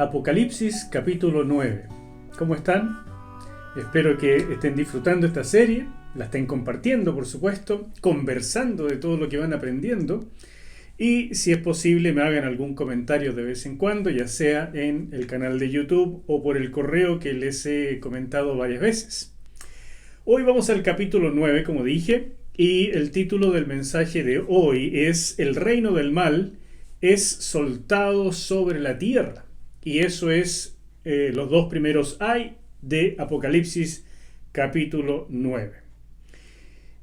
Apocalipsis capítulo 9. ¿Cómo están? Espero que estén disfrutando esta serie, la estén compartiendo, por supuesto, conversando de todo lo que van aprendiendo y, si es posible, me hagan algún comentario de vez en cuando, ya sea en el canal de YouTube o por el correo que les he comentado varias veces. Hoy vamos al capítulo 9, como dije, y el título del mensaje de hoy es El reino del mal es soltado sobre la tierra. Y eso es los dos primeros ay de Apocalipsis capítulo 9.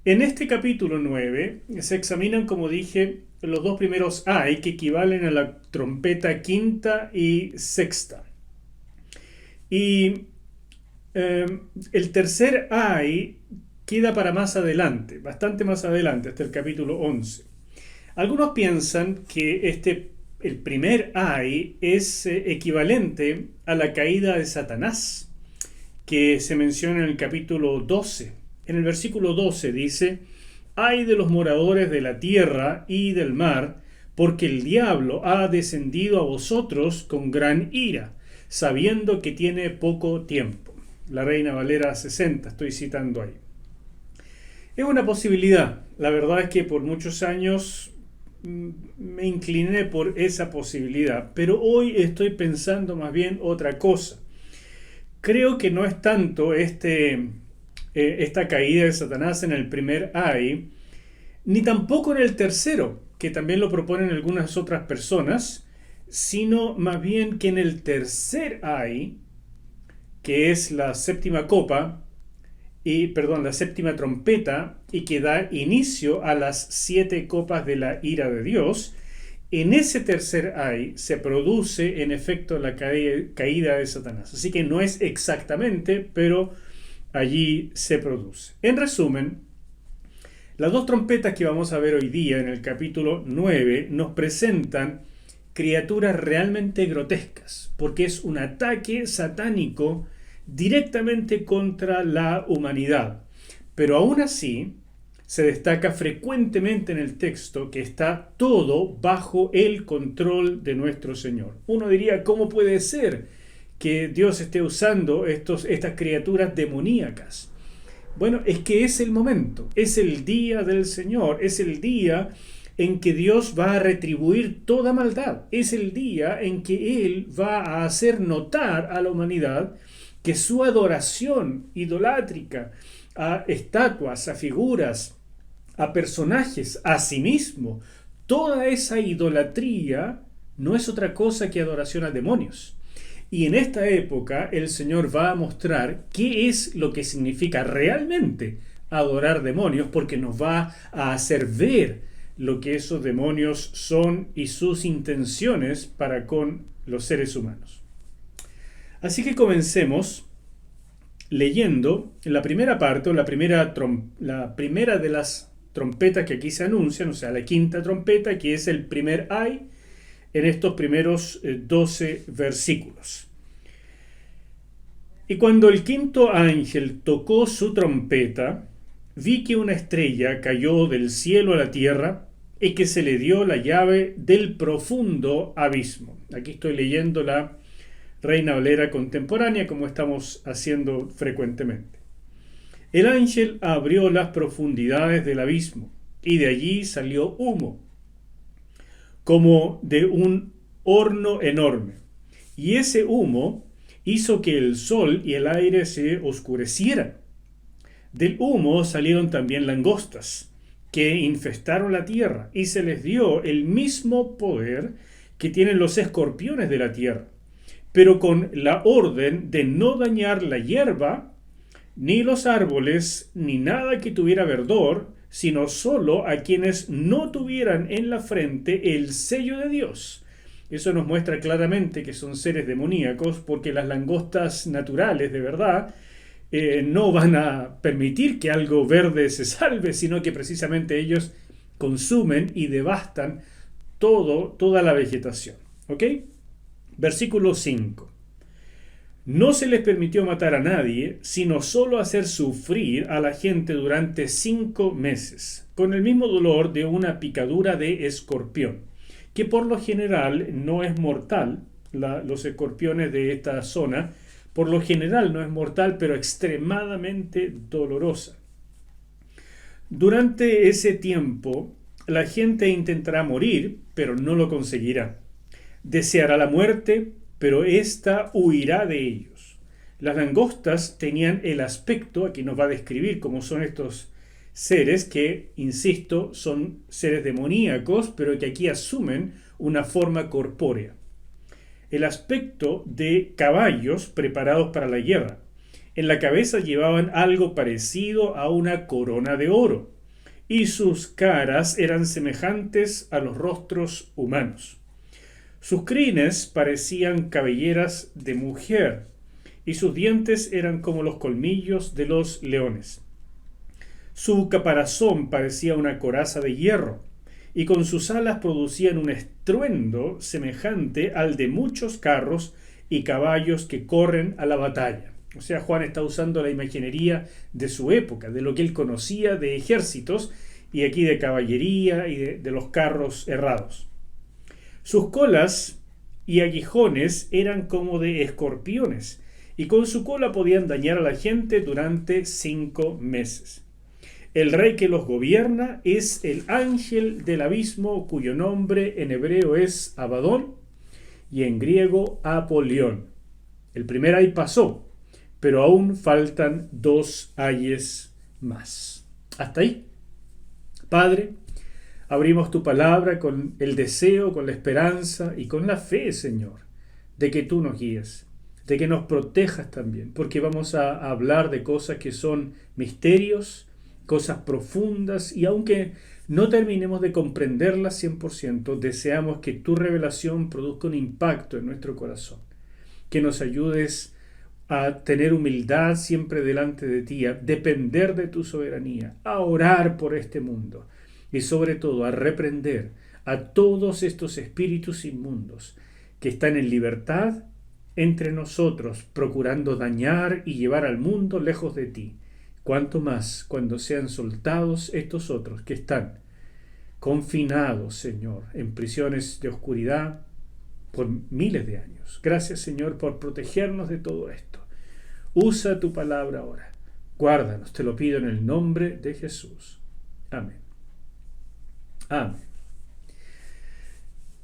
En este capítulo 9 se examinan, como dije, los dos primeros ay que equivalen a la trompeta quinta y sexta. Y el tercer ay queda para más adelante, bastante más adelante, hasta el capítulo 11. Algunos piensan que el primer ay es equivalente a la caída de Satanás, que se menciona en el capítulo 12. En el versículo 12 dice: ay de los moradores de la tierra y del mar, porque el diablo ha descendido a vosotros con gran ira, sabiendo que tiene poco tiempo. La Reina Valera 60, estoy citando ahí. Es una posibilidad. La verdad es que por muchos años me incliné por esa posibilidad, pero hoy estoy pensando más bien otra cosa. Creo que no es tanto esta caída de Satanás en el primer ay, ni tampoco en el tercero, que también lo proponen algunas otras personas, sino más bien que en el tercer ay, que es la séptima la séptima trompeta, y que da inicio a las 7 copas de la ira de Dios. En ese tercer ay se produce en efecto la caída de Satanás. Así que no es exactamente, pero allí se produce. En resumen, las dos trompetas que vamos a ver hoy día en el capítulo 9 nos presentan criaturas realmente grotescas, porque es un ataque satánico directamente contra la humanidad. Pero aún así, se destaca frecuentemente en el texto que está todo bajo el control de nuestro Señor. Uno diría, ¿cómo puede ser que Dios esté usando estas criaturas demoníacas? Bueno, es que es el momento, es el día del Señor, es el día en que Dios va a retribuir toda maldad, es el día en que Él va a hacer notar a la humanidad que su adoración idolátrica a estatuas, a figuras, a personajes, a sí mismo, toda esa idolatría no es otra cosa que adoración a demonios. Y en esta época el Señor va a mostrar qué es lo que significa realmente adorar demonios, porque nos va a hacer ver lo que esos demonios son y sus intenciones para con los seres humanos. Así que comencemos leyendo la primera parte, o la primera de las trompetas que aquí se anuncian, o sea, la quinta trompeta, que es el primer ay en estos primeros 12 versículos. Y cuando el quinto ángel tocó su trompeta, vi que una estrella cayó del cielo a la tierra y que se le dio la llave del profundo abismo. Aquí estoy leyendo la Reina Valera contemporánea, como estamos haciendo frecuentemente. El ángel abrió las profundidades del abismo, y de allí salió humo, como de un horno enorme. Y ese humo hizo que el sol y el aire se oscurecieran. Del humo salieron también langostas, que infestaron la tierra, y se les dio el mismo poder que tienen los escorpiones de la tierra, pero con la orden de no dañar la hierba, ni los árboles, ni nada que tuviera verdor, sino solo a quienes no tuvieran en la frente el sello de Dios. Eso nos muestra claramente que son seres demoníacos, porque las langostas naturales, de verdad, no van a permitir que algo verde se salve, sino que precisamente ellos consumen y devastan toda la vegetación. ¿Ok? Versículo 5. No se les permitió matar a nadie, sino solo hacer sufrir a la gente durante 5 meses, con el mismo dolor de una picadura de escorpión, que por lo general no es mortal, los escorpiones de esta zona, por lo general no es mortal, pero extremadamente dolorosa. Durante ese tiempo, la gente intentará morir, pero no lo conseguirá. Deseará la muerte, pero ésta huirá de ellos. Las langostas tenían el aspecto, aquí nos va a describir cómo son estos seres que, insisto, son seres demoníacos, pero que aquí asumen una forma corpórea. El aspecto de caballos preparados para la guerra. En la cabeza llevaban algo parecido a una corona de oro, y sus caras eran semejantes a los rostros humanos. Sus crines parecían cabelleras de mujer, y sus dientes eran como los colmillos de los leones. Su caparazón parecía una coraza de hierro, y con sus alas producían un estruendo semejante al de muchos carros y caballos que corren a la batalla. O sea, Juan está usando la imaginería de su época, de lo que él conocía de ejércitos y aquí de caballería y de los carros herrados. Sus colas y aguijones eran como de escorpiones, y con su cola podían dañar a la gente durante 5 meses. El rey que los gobierna es el ángel del abismo, cuyo nombre en hebreo es Abadón y en griego Apolión. El primer ay pasó, pero aún faltan 2 ayes más. Hasta ahí. Padre, abrimos tu palabra con el deseo, con la esperanza y con la fe, Señor, de que tú nos guíes, de que nos protejas también, porque vamos a hablar de cosas que son misterios, cosas profundas, y aunque no terminemos de comprenderlas 100%, deseamos que tu revelación produzca un impacto en nuestro corazón, que nos ayudes a tener humildad siempre delante de ti, a depender de tu soberanía, a orar por este mundo y sobre todo a reprender a todos estos espíritus inmundos que están en libertad entre nosotros, procurando dañar y llevar al mundo lejos de ti. Cuanto más cuando sean soltados estos otros que están confinados, Señor, en prisiones de oscuridad por miles de años. Gracias, Señor, por protegernos de todo esto. Usa tu palabra ahora. Guárdanos, te lo pido en el nombre de Jesús. Amén. Amén.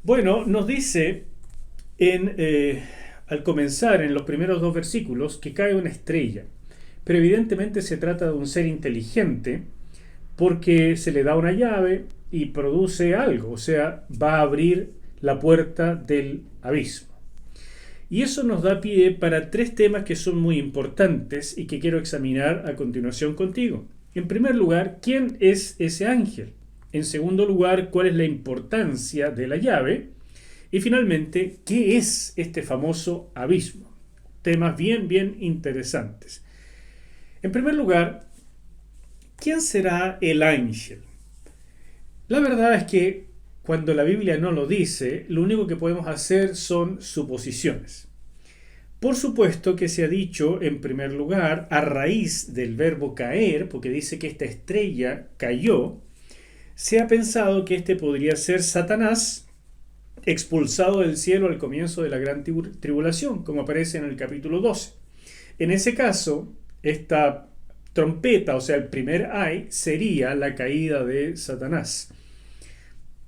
Bueno, nos dice al comenzar en los primeros 2 versículos que cae una estrella. Pero evidentemente se trata de un ser inteligente porque se le da una llave y produce algo, o sea, va a abrir la puerta del abismo. Y eso nos da pie para 3 temas que son muy importantes y que quiero examinar a continuación contigo. En primer lugar, ¿quién es ese ángel? En segundo lugar, ¿cuál es la importancia de la llave? Y finalmente, ¿qué es este famoso abismo? Temas bien interesantes. En primer lugar, ¿quién será el ángel? La verdad es que cuando la Biblia no lo dice, lo único que podemos hacer son suposiciones. Por supuesto que se ha dicho, en primer lugar, a raíz del verbo caer, porque dice que esta estrella cayó, se ha pensado que este podría ser Satanás, expulsado del cielo al comienzo de la gran tribulación, como aparece en el capítulo 12. En ese caso, esta trompeta, o sea, el primer ay, sería la caída de Satanás.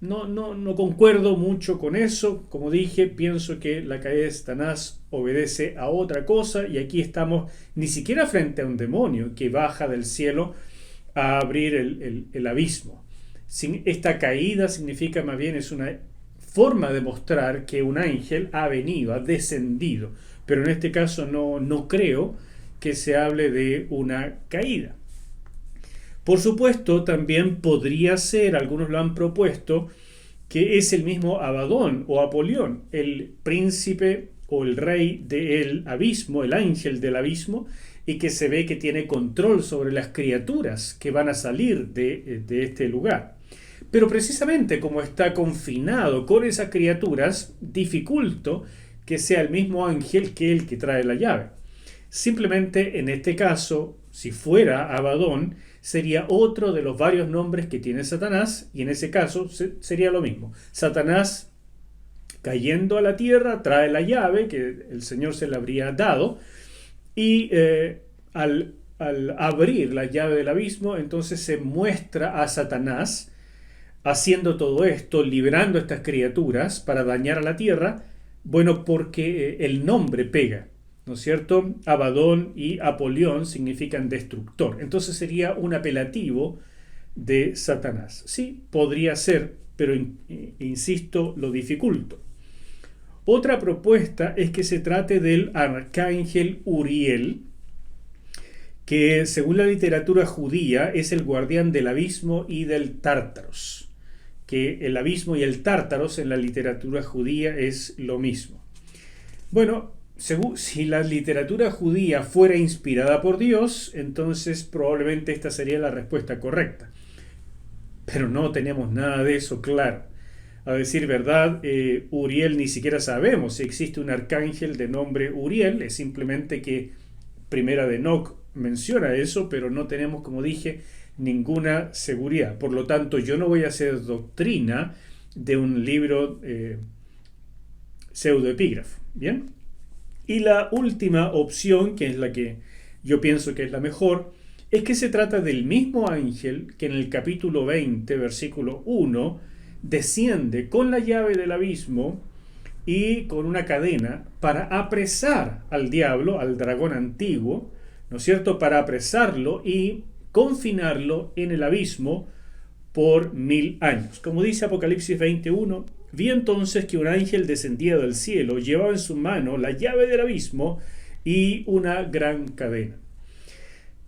No concuerdo mucho con eso. Como dije, pienso que la caída de Satanás obedece a otra cosa, y aquí estamos ni siquiera frente a un demonio que baja del cielo a abrir el abismo. Esta caída significa más bien, es una forma de mostrar que un ángel ha venido, ha descendido, pero en este caso no creo que se hable de una caída. Por supuesto, también podría ser, algunos lo han propuesto, que es el mismo Abadón o Apolión, el príncipe o el rey del abismo, el ángel del abismo, y que se ve que tiene control sobre las criaturas que van a salir de este lugar. Pero precisamente como está confinado con esas criaturas, dificulto que sea el mismo ángel que el que trae la llave. Simplemente en este caso, si fuera Abadón, sería otro de los varios nombres que tiene Satanás, y en ese caso sería lo mismo. Satanás Cayendo a la tierra, trae la llave que el Señor se le habría dado y al abrir la llave del abismo, entonces se muestra a Satanás haciendo todo esto, liberando a estas criaturas para dañar a la tierra, bueno, porque el nombre pega, ¿no es cierto? Abadón y Apolión significan destructor. Entonces sería un apelativo de Satanás. Sí, podría ser, pero insisto, lo dificulto. Otra propuesta es que se trate del arcángel Uriel, que según la literatura judía es el guardián del abismo y del Tártaros, que el abismo y el Tártaros en la literatura judía es lo mismo. Bueno, si la literatura judía fuera inspirada por Dios, entonces probablemente esta sería la respuesta correcta. Pero no tenemos nada de eso claro. A decir verdad, Uriel ni siquiera sabemos si existe un arcángel de nombre Uriel, es simplemente que Primera de Enoc menciona eso, pero no tenemos, como dije, ninguna seguridad. Por lo tanto, yo no voy a hacer doctrina de un libro pseudoepígrafo. ¿Bien? Y la última opción, que es la que yo pienso que es la mejor, es que se trata del mismo ángel que en el capítulo 20, versículo 1, desciende con la llave del abismo y con una cadena para apresar al diablo, al dragón antiguo, ¿no es cierto?, para apresarlo y confinarlo en el abismo por 1000 años. Como dice Apocalipsis 21, vi entonces que un ángel descendía del cielo, llevaba en su mano la llave del abismo y una gran cadena.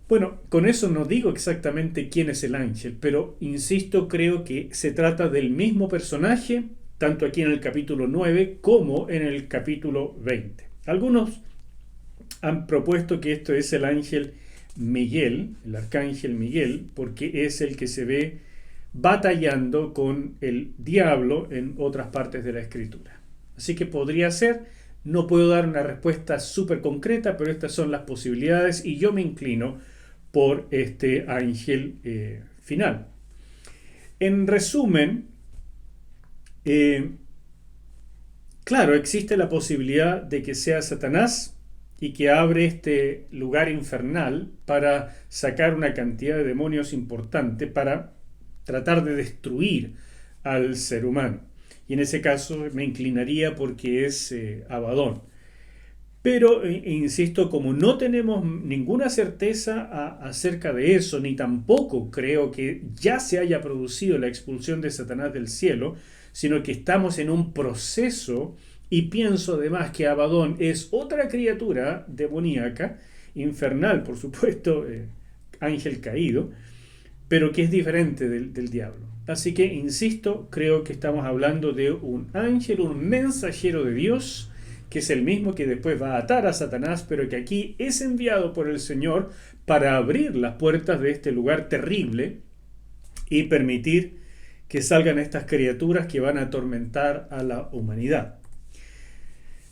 Bueno, con eso no digo exactamente quién es el ángel, pero insisto, creo que se trata del mismo personaje, tanto aquí en el capítulo 9 como en el capítulo 20. Algunos han propuesto que esto es el ángel Miguel, el arcángel Miguel, porque es el que se ve batallando con el diablo en otras partes de la escritura. Así que podría ser, no puedo dar una respuesta súper concreta, pero estas son las posibilidades y yo me inclino por este ángel final. En resumen, claro, existe la posibilidad de que sea Satanás y que abre este lugar infernal para sacar una cantidad de demonios importante para tratar de destruir al ser humano. Y en ese caso me inclinaría porque es Abadón. Pero, insisto, como no tenemos ninguna certeza acerca de eso, ni tampoco creo que ya se haya producido la expulsión de Satanás del cielo, sino que estamos en un proceso, y pienso además que Abadón es otra criatura demoníaca, infernal, por supuesto, ángel caído, pero que es diferente del diablo. Así que, insisto, creo que estamos hablando de un ángel, un mensajero de Dios, que es el mismo que después va a atar a Satanás, pero que aquí es enviado por el Señor para abrir las puertas de este lugar terrible y permitir que salgan estas criaturas que van a atormentar a la humanidad.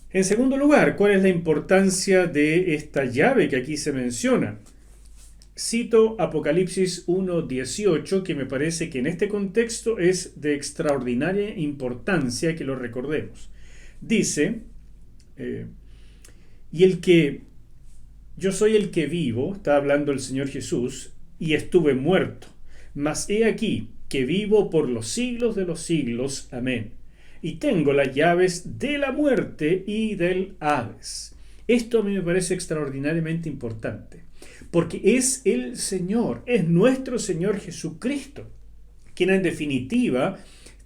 En segundo lugar, ¿cuál es la importancia de esta llave que aquí se menciona? Cito Apocalipsis 1:18, que me parece que en este contexto es de extraordinaria importancia que lo recordemos. Dice, yo soy el que vivo, está hablando el Señor Jesús, y estuve muerto, mas he aquí que vivo por los siglos de los siglos. Amén. Y tengo las llaves de la muerte y del Hades. Esto a mí me parece extraordinariamente importante, porque es el Señor, es nuestro Señor Jesucristo, quien en definitiva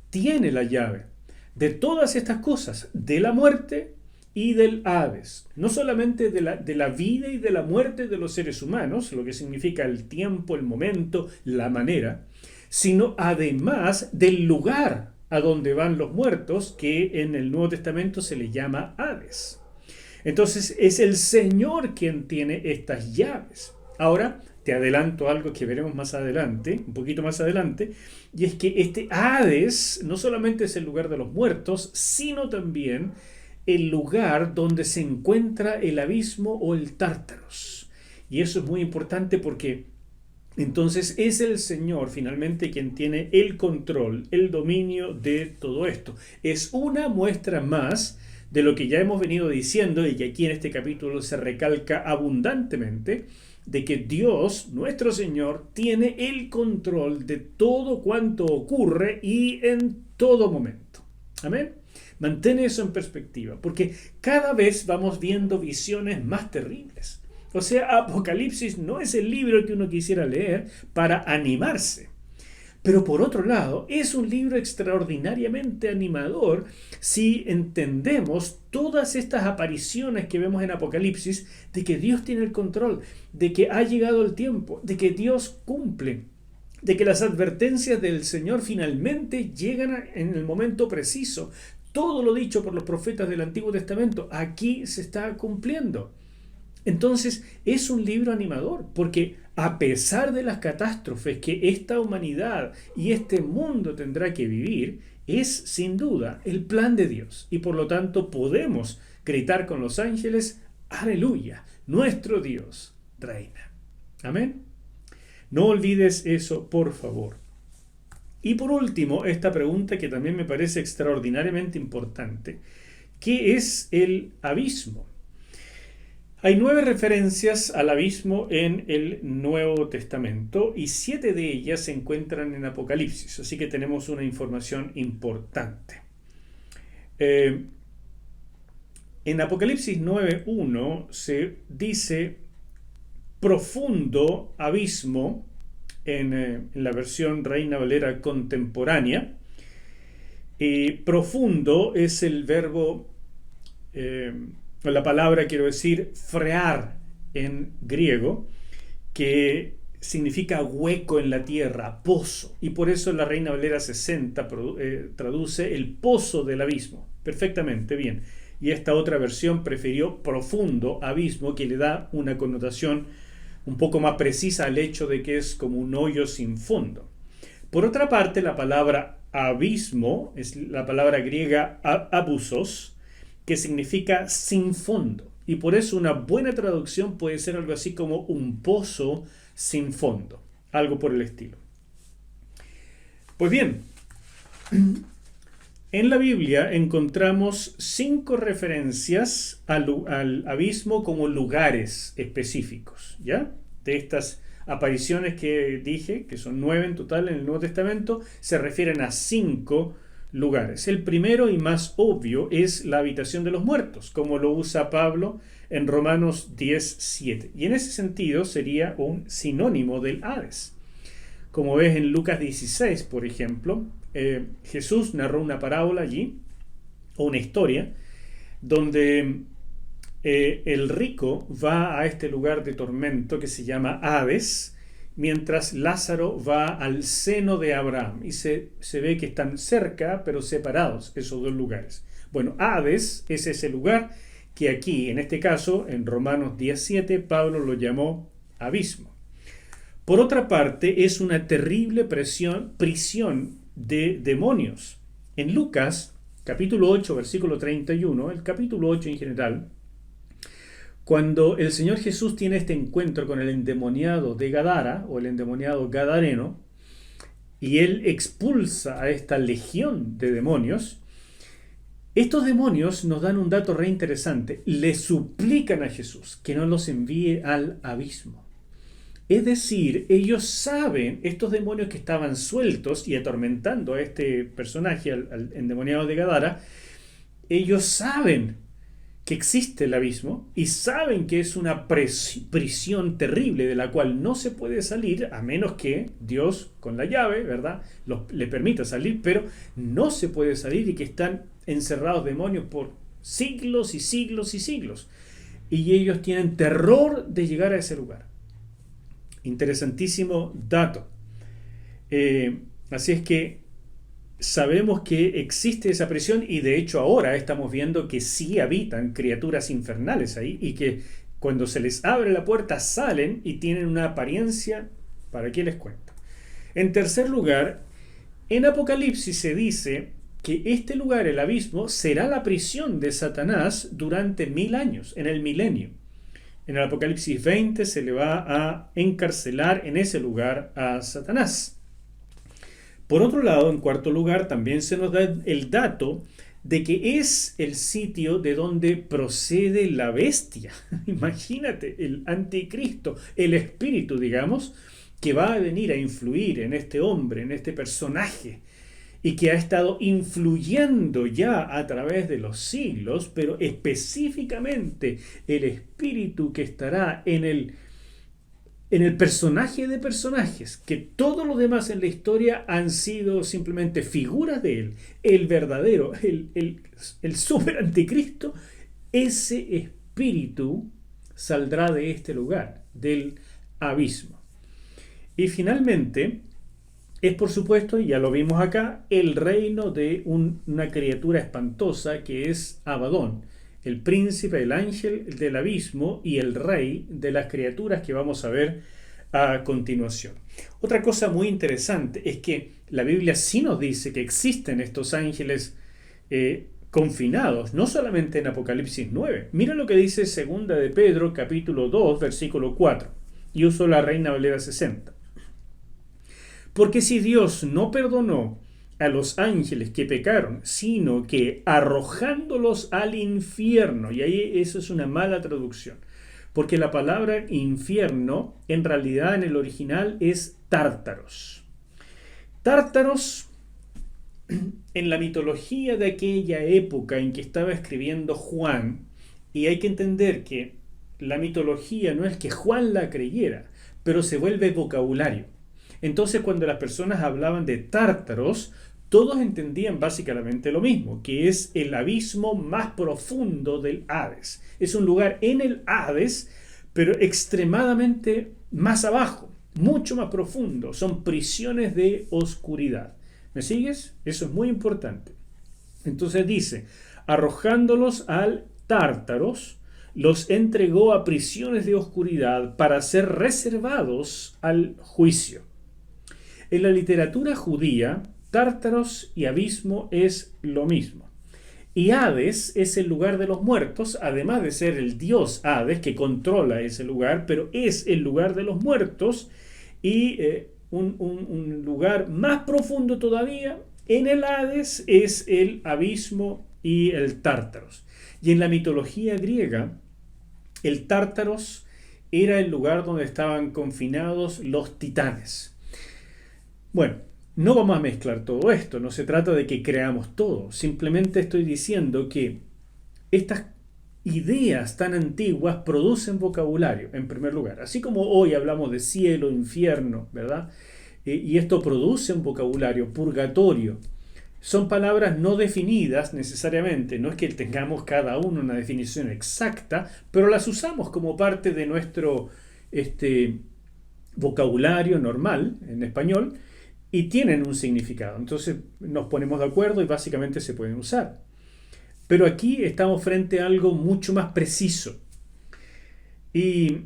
tiene la llave de todas estas cosas, de la muerte y del Hades. No solamente de la vida y de la muerte de los seres humanos, lo que significa el tiempo, el momento, la manera, sino además del lugar a donde van los muertos, que en el Nuevo Testamento se le llama Hades. Entonces es el Señor quien tiene estas llaves. Ahora te adelanto algo que veremos más adelante, un poquito más adelante, y es que este Hades no solamente es el lugar de los muertos, sino también el lugar donde se encuentra el abismo o el Tártaros. Y eso es muy importante porque Entonces es el Señor finalmente quien tiene el control, el dominio de todo esto. Es una muestra más de lo que ya hemos venido diciendo y que aquí en este capítulo se recalca abundantemente, de que Dios, nuestro Señor, tiene el control de todo cuanto ocurre y en todo momento. Amén. Mantén eso en perspectiva, porque cada vez vamos viendo visiones más terribles. O sea, Apocalipsis no es el libro que uno quisiera leer para animarse. Pero por otro lado, es un libro extraordinariamente animador si entendemos todas estas apariciones que vemos en Apocalipsis de que Dios tiene el control, de que ha llegado el tiempo, de que Dios cumple, de que las advertencias del Señor finalmente llegan en el momento preciso. Todo lo dicho por los profetas del Antiguo Testamento aquí se está cumpliendo. Entonces es un libro animador, porque a pesar de las catástrofes que esta humanidad y este mundo tendrá que vivir, es sin duda el plan de Dios. Y por lo tanto podemos gritar con los ángeles, aleluya, nuestro Dios reina. Amén. No olvides eso, por favor. Y por último, esta pregunta que también me parece extraordinariamente importante. ¿Qué es el abismo? Hay 9 referencias al abismo en el Nuevo Testamento y 7 de ellas se encuentran en Apocalipsis, así que tenemos una información importante. En Apocalipsis 9:1 se dice profundo abismo en la versión Reina Valera contemporánea. Profundo es el verbo... la palabra, quiero decir, frear en griego, que significa hueco en la tierra, pozo. Y por eso la Reina Valera 60 traduce el pozo del abismo. Perfectamente bien. Y esta otra versión prefirió profundo abismo, que le da una connotación un poco más precisa al hecho de que es como un hoyo sin fondo. Por otra parte, la palabra abismo es la palabra griega abusos, que significa sin fondo. Y por eso una buena traducción puede ser algo así como un pozo sin fondo. Algo por el estilo. Pues bien, en la Biblia encontramos 5 referencias al abismo como lugares específicos, ¿ya? De estas apariciones que dije, que son 9 en total en el Nuevo Testamento, se refieren a 5 lugares. El primero y más obvio es la habitación de los muertos, como lo usa Pablo en Romanos 10:7. Y en ese sentido sería un sinónimo del Hades. Como ves en Lucas 16, por ejemplo, Jesús narró una parábola allí, o una historia, donde el rico va a este lugar de tormento que se llama Hades, mientras Lázaro va al seno de Abraham, y se ve que están cerca pero separados esos dos lugares. Bueno, Hades es ese lugar que aquí, en este caso, en Romanos 10:7, Pablo lo llamó abismo. Por otra parte, es una terrible prisión de demonios. En Lucas, capítulo 8, versículo 31, el capítulo 8 en general, cuando el Señor Jesús tiene este encuentro con el endemoniado de Gadara, o el endemoniado gadareno, y él expulsa a esta legión de demonios, estos demonios nos dan un dato re interesante. Le suplican a Jesús que no los envíe al abismo. Es decir, ellos saben, estos demonios que estaban sueltos y atormentando a este personaje, al endemoniado de Gadara, ellos saben que existe el abismo y saben que es una prisión terrible de la cual no se puede salir a menos que Dios con la llave, ¿verdad?, le permita salir, pero no se puede salir y que están encerrados demonios por siglos y siglos y siglos. Y ellos tienen terror de llegar a ese lugar. Interesantísimo dato. Así es que sabemos que existe esa prisión y de hecho ahora estamos viendo que sí habitan criaturas infernales ahí y que cuando se les abre la puerta salen y tienen una apariencia, ¿para qué les cuento? En tercer lugar, en Apocalipsis se dice que este lugar, el abismo, será la prisión de Satanás durante 1000 años, en el milenio. En el Apocalipsis 20 se le va a encarcelar en ese lugar a Satanás. Por otro lado, en cuarto lugar, también se nos da el dato de que es el sitio de donde procede la bestia. Imagínate, el anticristo, el espíritu, digamos, que va a venir a influir en este hombre, en este personaje, y que ha estado influyendo ya a través de los siglos, pero específicamente el espíritu que estará en el personaje de personajes, que todos los demás en la historia han sido simplemente figuras de él, el verdadero, el super anticristo, ese espíritu saldrá de este lugar, del abismo. Y finalmente, es por supuesto, ya lo vimos acá, el reino de una criatura espantosa que es Abadón, el príncipe, el ángel del abismo y el rey de las criaturas que vamos a ver a continuación. Otra cosa muy interesante es que la Biblia sí nos dice que existen estos ángeles confinados, no solamente en Apocalipsis 9. Mira lo que dice 2 de Pedro, capítulo 2, versículo 4. Y uso la Reina Valera 60. Porque si Dios no perdonó a los ángeles que pecaron, sino que arrojándolos al infierno, y ahí eso es una mala traducción, porque la palabra infierno en realidad en el original es tártaros. Tártaros, en la mitología de aquella época en que estaba escribiendo Juan, y hay que entender que la mitología no es que Juan la creyera, pero se vuelve vocabulario. Entonces, cuando las personas hablaban de tártaros, todos entendían básicamente lo mismo, que es el abismo más profundo del Hades. Es un lugar en el Hades, pero extremadamente más abajo, mucho más profundo. Son prisiones de oscuridad. ¿Me sigues? Eso es muy importante. Entonces dice, arrojándolos al tártaros, los entregó a prisiones de oscuridad para ser reservados al juicio. En la literatura judía, tártaros y abismo es lo mismo. Y Hades es el lugar de los muertos, además de ser el dios Hades que controla ese lugar, pero es el lugar de los muertos y un lugar más profundo todavía en el Hades es el abismo y el tártaros. Y en la mitología griega, el tártaros era el lugar donde estaban confinados los titanes. Bueno, no vamos a mezclar todo esto, no se trata de que creamos todo, simplemente estoy diciendo que estas ideas tan antiguas producen vocabulario, en primer lugar. Así como hoy hablamos de cielo, infierno, ¿verdad? Y esto produce un vocabulario, purgatorio. Son palabras no definidas necesariamente, no es que tengamos cada uno una definición exacta, pero las usamos como parte de nuestro vocabulario normal en español, y tienen un significado. Entonces nos ponemos de acuerdo y básicamente se pueden usar. Pero aquí estamos frente a algo mucho más preciso. Y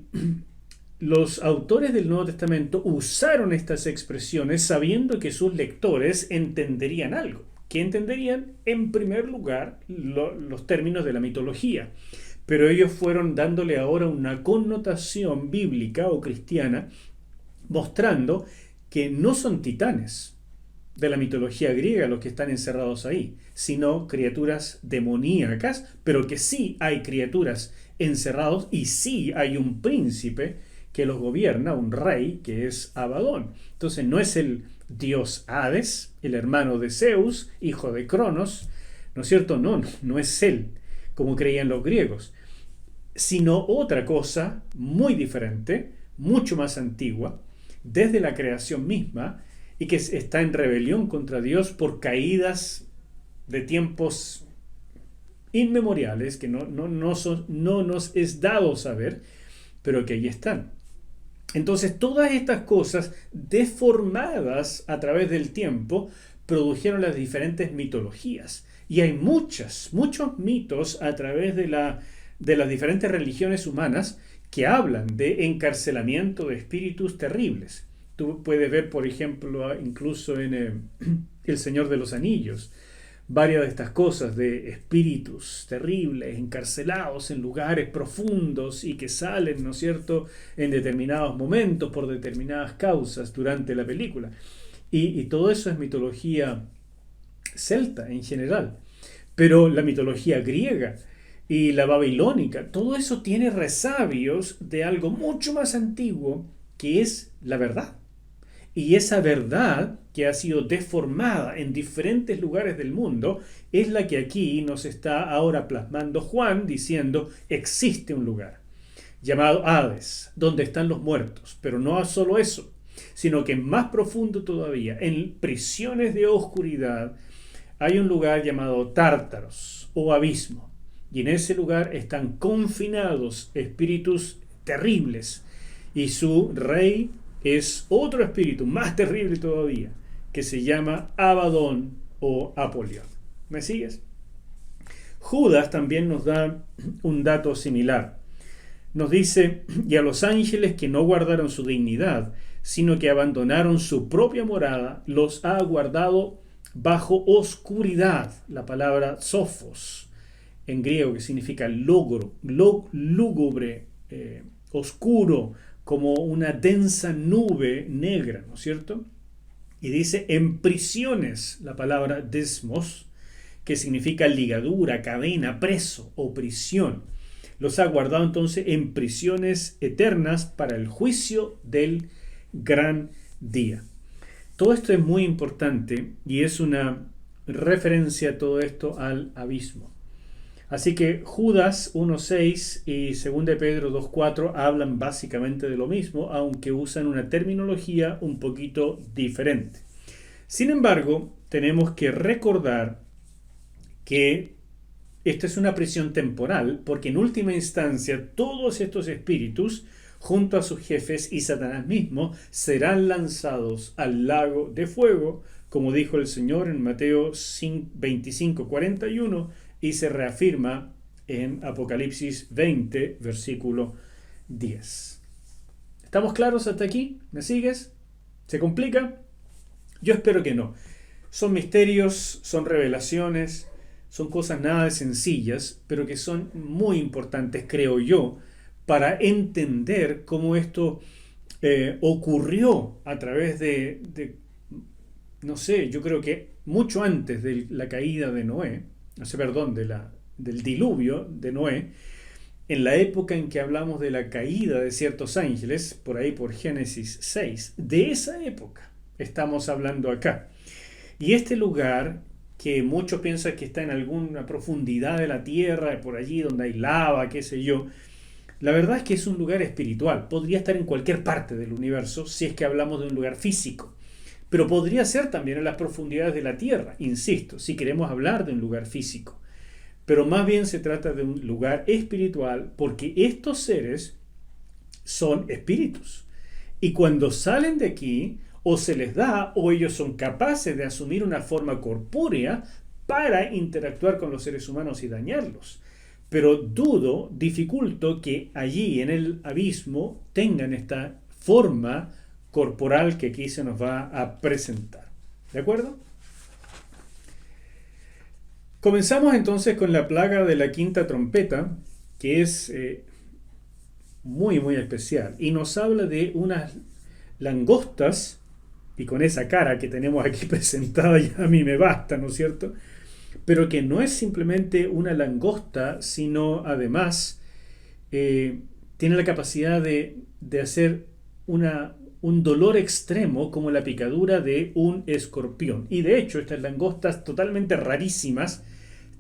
los autores del Nuevo Testamento usaron estas expresiones sabiendo que sus lectores entenderían algo. ¿Qué entenderían? En primer lugar, los términos de la mitología. Pero ellos fueron dándole ahora una connotación bíblica o cristiana, mostrando que no son titanes de la mitología griega los que están encerrados ahí, sino criaturas demoníacas, pero que sí hay criaturas encerrados y sí hay un príncipe que los gobierna, un rey que es Abadón. Entonces no es el dios Hades, el hermano de Zeus, hijo de Cronos, ¿no es cierto? No es él, como creían los griegos, sino otra cosa muy diferente, mucho más antigua, desde la creación misma, y que está en rebelión contra Dios por caídas de tiempos inmemoriales que no nos es dado saber, pero que ahí están. Entonces todas estas cosas deformadas a través del tiempo produjeron las diferentes mitologías, y hay muchos mitos a través de las diferentes religiones humanas que hablan de encarcelamiento de espíritus terribles. Tú puedes ver, por ejemplo, incluso en El Señor de los Anillos, varias de estas cosas de espíritus terribles, encarcelados en lugares profundos y que salen, ¿no es cierto?, en determinados momentos por determinadas causas durante la película. Y todo eso es mitología celta en general. Pero la mitología griega y la babilónica, todo eso tiene resabios de algo mucho más antiguo que es la verdad. Y esa verdad que ha sido deformada en diferentes lugares del mundo es la que aquí nos está ahora plasmando Juan diciendo existe un lugar llamado Hades, donde están los muertos. Pero no solo eso, sino que más profundo todavía, en prisiones de oscuridad, hay un lugar llamado Tártaros o abismo. Y en ese lugar están confinados espíritus terribles. Y su rey es otro espíritu más terrible todavía, que se llama Abadón o Apolión. ¿Me sigues? Judas también nos da un dato similar. Nos dice, y a los ángeles que no guardaron su dignidad, sino que abandonaron su propia morada, los ha guardado bajo oscuridad. La palabra sophos, en griego, que significa lúgubre, oscuro, como una densa nube negra, ¿no es cierto? Y dice en prisiones, la palabra desmos, que significa ligadura, cadena, preso o prisión. Los ha guardado entonces en prisiones eternas para el juicio del gran día. Todo esto es muy importante y es una referencia todo esto al abismo. Así que Judas 1.6 y 2 Pedro 2.4 hablan básicamente de lo mismo, aunque usan una terminología un poquito diferente. Sin embargo, tenemos que recordar que esta es una prisión temporal, porque en última instancia todos estos espíritus, junto a sus jefes y Satanás mismo, serán lanzados al lago de fuego, como dijo el Señor en Mateo 25:41, y se reafirma en Apocalipsis 20, versículo 10. ¿Estamos claros hasta aquí? ¿Me sigues? ¿Se complica? Yo espero que no. Son misterios, son revelaciones, son cosas nada de sencillas, pero que son muy importantes, creo yo, para entender cómo esto ocurrió a través no sé, yo creo que mucho antes de la caída de Noé, del diluvio de Noé, en la época en que hablamos de la caída de ciertos ángeles, por ahí por Génesis 6, de esa época estamos hablando acá. Y este lugar, que muchos piensan que está en alguna profundidad de la tierra, por allí donde hay lava, qué sé yo, la verdad es que es un lugar espiritual. Podría estar en cualquier parte del universo si es que hablamos de un lugar físico. Pero podría ser también en las profundidades de la tierra, insisto, si queremos hablar de un lugar físico. Pero más bien se trata de un lugar espiritual, porque estos seres son espíritus. Y cuando salen de aquí, o se les da, o ellos son capaces de asumir una forma corpórea para interactuar con los seres humanos y dañarlos. Pero dificulto que allí en el abismo tengan esta forma corporal que aquí se nos va a presentar. ¿De acuerdo? Comenzamos entonces con la plaga de la quinta trompeta, que es muy, muy especial. Y nos habla de unas langostas, y con esa cara que tenemos aquí presentada ya a mí me basta, ¿no es cierto? Pero que no es simplemente una langosta, sino además tiene la capacidad de hacer un dolor extremo como la picadura de un escorpión. Y de hecho, estas langostas totalmente rarísimas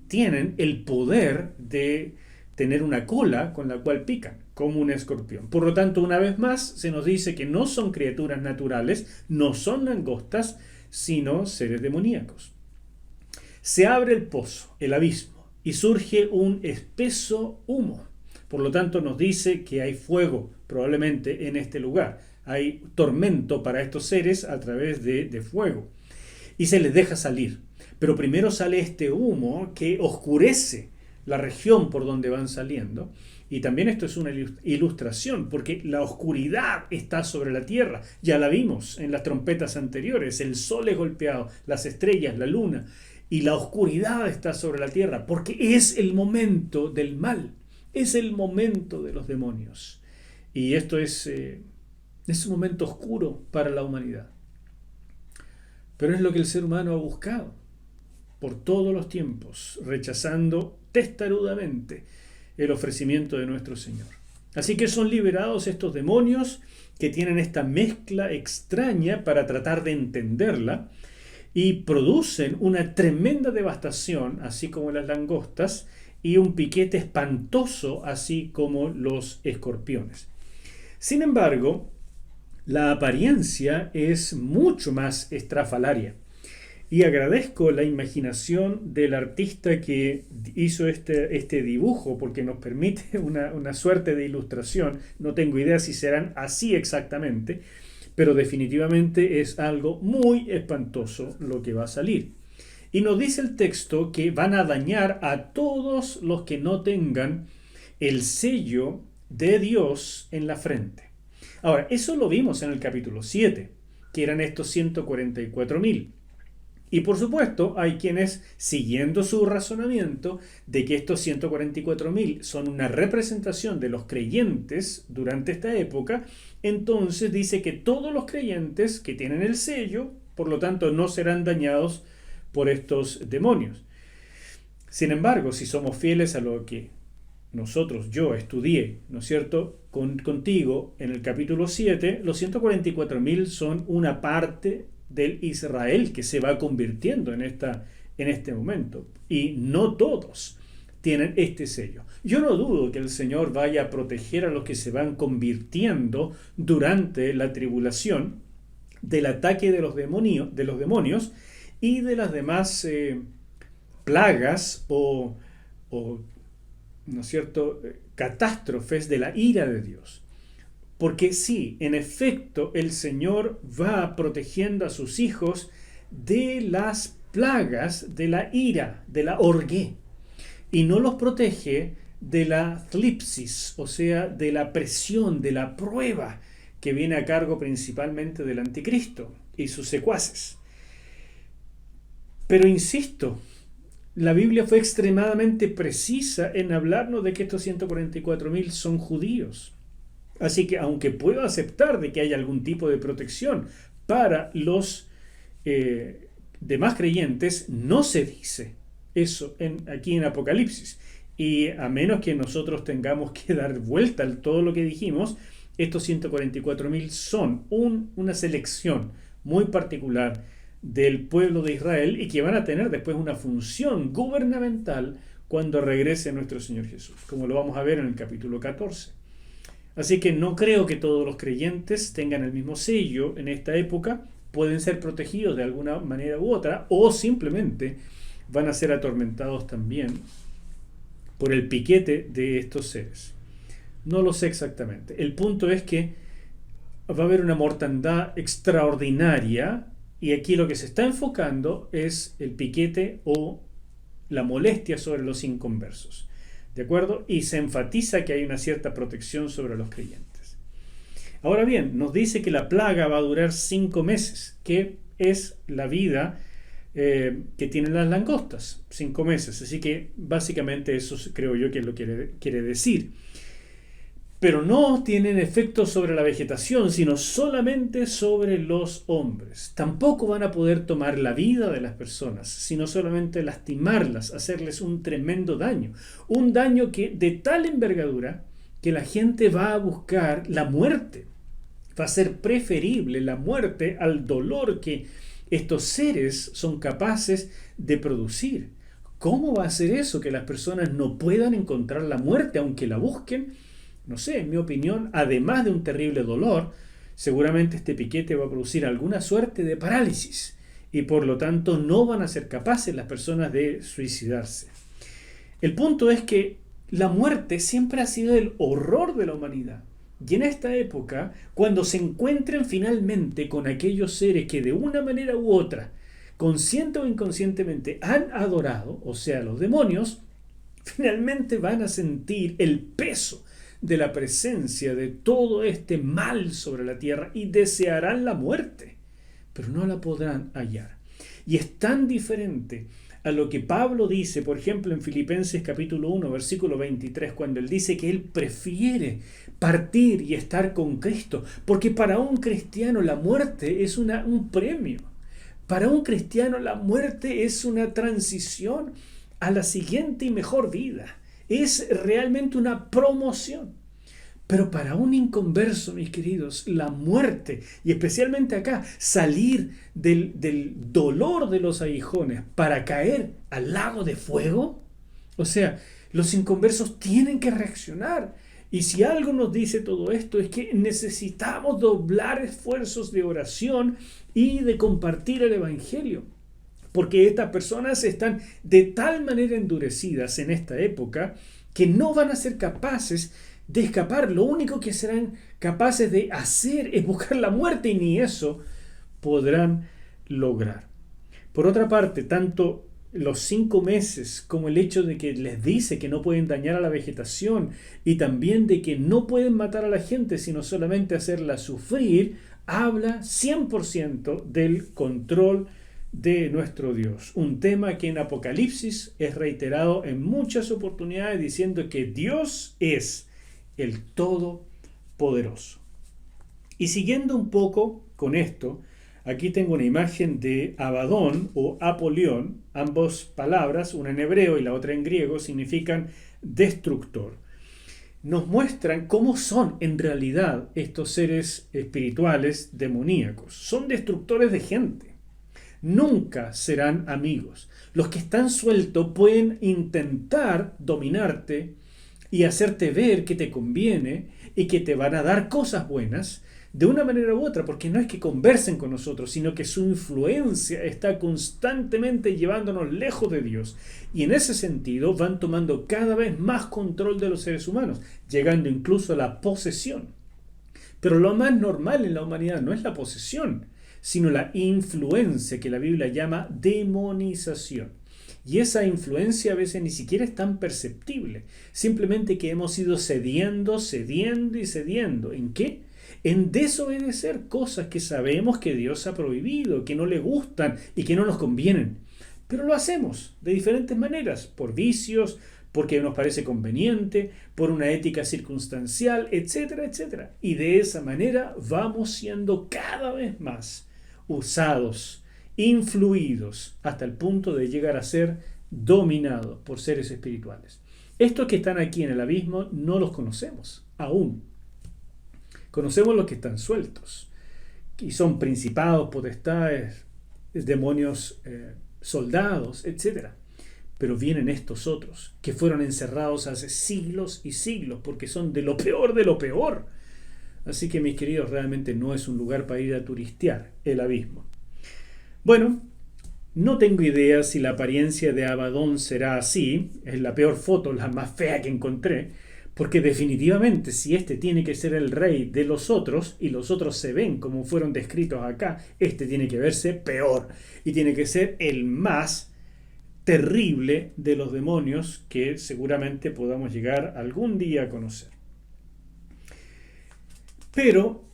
tienen el poder de tener una cola con la cual pican, como un escorpión. Por lo tanto, una vez más, se nos dice que no son criaturas naturales, no son langostas, sino seres demoníacos. Se abre el pozo, el abismo, y surge un espeso humo. Por lo tanto, nos dice que hay fuego probablemente en este lugar. Hay tormento para estos seres a través de fuego. Y se les deja salir. Pero primero sale este humo que oscurece la región por donde van saliendo. Y también esto es una ilustración, porque la oscuridad está sobre la tierra. Ya la vimos en las trompetas anteriores. El sol es golpeado, las estrellas, la luna. y la oscuridad está sobre la tierra, porque es el momento del mal, es el momento de los demonios. Y esto es un momento oscuro para la humanidad. Pero es lo que el ser humano ha buscado por todos los tiempos, rechazando testarudamente el ofrecimiento de nuestro Señor. Así que son liberados estos demonios que tienen esta mezcla extraña para tratar de entenderla y producen una tremenda devastación, así como las langostas, y un piquete espantoso, así como los escorpiones. Sin embargo, la apariencia es mucho más estrafalaria. Y agradezco la imaginación del artista que hizo este dibujo, porque nos permite una suerte de ilustración. No tengo idea si serán así exactamente, pero definitivamente es algo muy espantoso lo que va a salir. Y nos dice el texto que van a dañar a todos los que no tengan el sello de Dios en la frente. Ahora, eso lo vimos en el capítulo 7, que eran estos 144.000. Y por supuesto, hay quienes, siguiendo su razonamiento de que estos 144.000 son una representación de los creyentes durante esta época, entonces dice que todos los creyentes que tienen el sello, por lo tanto, no serán dañados por estos demonios. Sin embargo, si somos fieles a lo que yo estudié, ¿no es cierto?, contigo en el capítulo 7, los 144.000 son una parte del Israel que se va convirtiendo en este momento. Y no todos tienen este sello. Yo no dudo que el Señor vaya a proteger a los que se van convirtiendo durante la tribulación del ataque de los demonios y de las demás plagas o ¿no es cierto?, catástrofes de la ira de Dios. Porque sí, en efecto, el Señor va protegiendo a sus hijos de las plagas de la ira, de la orgué, y no los protege de la thlipsis, o sea, de la presión, de la prueba que viene a cargo principalmente del anticristo y sus secuaces. Pero insisto, la Biblia fue extremadamente precisa en hablarnos de que estos 144.000 son judíos. Así que aunque puedo aceptar de que haya algún tipo de protección para los demás creyentes, no se dice eso aquí en Apocalipsis. Y a menos que nosotros tengamos que dar vuelta a todo lo que dijimos, estos 144.000 son una selección muy particular del pueblo de Israel y que van a tener después una función gubernamental cuando regrese nuestro Señor Jesús, como lo vamos a ver en el capítulo 14. Así que no creo que todos los creyentes tengan el mismo sello en esta época, pueden ser protegidos de alguna manera u otra, o simplemente van a ser atormentados también por el piquete de estos seres. No lo sé exactamente. El punto es que va a haber una mortandad extraordinaria, y aquí lo que se está enfocando es el piquete o la molestia sobre los inconversos. ¿De acuerdo? Y se enfatiza que hay una cierta protección sobre los creyentes. Ahora bien, nos dice que la plaga va a durar 5 meses, que es la vida que tienen las langostas, 5 meses. Así que básicamente eso creo yo que es lo que quiere decir. Pero no tienen efecto sobre la vegetación, sino solamente sobre los hombres. Tampoco van a poder tomar la vida de las personas, sino solamente lastimarlas, hacerles un tremendo daño. Un daño que de tal envergadura que la gente va a buscar la muerte. Va a ser preferible la muerte al dolor que estos seres son capaces de producir. ¿Cómo va a ser eso? Que las personas no puedan encontrar la muerte aunque la busquen. No sé, en mi opinión, además de un terrible dolor, seguramente este piquete va a producir alguna suerte de parálisis y por lo tanto no van a ser capaces las personas de suicidarse. El punto es que la muerte siempre ha sido el horror de la humanidad. Y en esta época, cuando se encuentren finalmente con aquellos seres que de una manera u otra, consciente o inconscientemente, han adorado, o sea, los demonios, finalmente van a sentir el peso de la presencia de todo este mal sobre la tierra y desearán la muerte, pero no la podrán hallar. Y es tan diferente a lo que Pablo dice, por ejemplo, en Filipenses capítulo 1, versículo 23, cuando él dice que él prefiere partir y estar con Cristo, porque para un cristiano la muerte es un premio. Para un cristiano la muerte es una transición a la siguiente y mejor vida. Es realmente una promoción. Pero para un inconverso, mis queridos, la muerte, y especialmente acá, salir del dolor de los aguijones para caer al lago de fuego, o sea, los inconversos tienen que reaccionar. Y si algo nos dice todo esto es que necesitamos doblar esfuerzos de oración y de compartir el Evangelio. Porque estas personas están de tal manera endurecidas en esta época que no van a ser capaces de escapar. Lo único que serán capaces de hacer es buscar la muerte y ni eso podrán lograr. Por otra parte, tanto los 5 meses como el hecho de que les dice que no pueden dañar a la vegetación y también de que no pueden matar a la gente sino solamente hacerla sufrir, habla 100% del control de nuestro Dios. Un tema que en Apocalipsis es reiterado en muchas oportunidades diciendo que Dios es el Todopoderoso. Y siguiendo un poco con esto, aquí tengo una imagen de Abadón o Apolión. Ambas palabras, una en hebreo y la otra en griego, significan destructor. Nos muestran cómo son en realidad estos seres espirituales demoníacos. Son destructores de gente. Nunca serán amigos. Los que están sueltos pueden intentar dominarte y hacerte ver que te conviene y que te van a dar cosas buenas de una manera u otra, porque no es que conversen con nosotros, sino que su influencia está constantemente llevándonos lejos de Dios. Y en ese sentido van tomando cada vez más control de los seres humanos, llegando incluso a la posesión. Pero lo más normal en la humanidad no es la posesión, sino la influencia que la Biblia llama demonización. Y esa influencia a veces ni siquiera es tan perceptible, simplemente que hemos ido cediendo y cediendo. ¿En qué? En desobedecer cosas que sabemos que Dios ha prohibido, que no le gustan y que no nos convienen. Pero lo hacemos de diferentes maneras, por vicios, porque nos parece conveniente, por una ética circunstancial, etcétera, etcétera. Y de esa manera vamos siendo cada vez más usados, influidos, hasta el punto de llegar a ser dominados por seres espirituales. Estos que están aquí en el abismo no los conocemos aún. Conocemos los que están sueltos, y son principados, potestades, demonios, soldados, etcétera. Pero vienen estos otros, que fueron encerrados hace siglos y siglos, porque son de lo peor de lo peor. Así que, mis queridos, realmente no es un lugar para ir a turistear el abismo. Bueno, no tengo idea si la apariencia de Abadón será así. Es la peor foto, la más fea que encontré, porque definitivamente si este tiene que ser el rey de los otros, y los otros se ven como fueron descritos acá, este tiene que verse peor, y tiene que ser el más terrible de los demonios que seguramente podamos llegar algún día a conocer. Pero,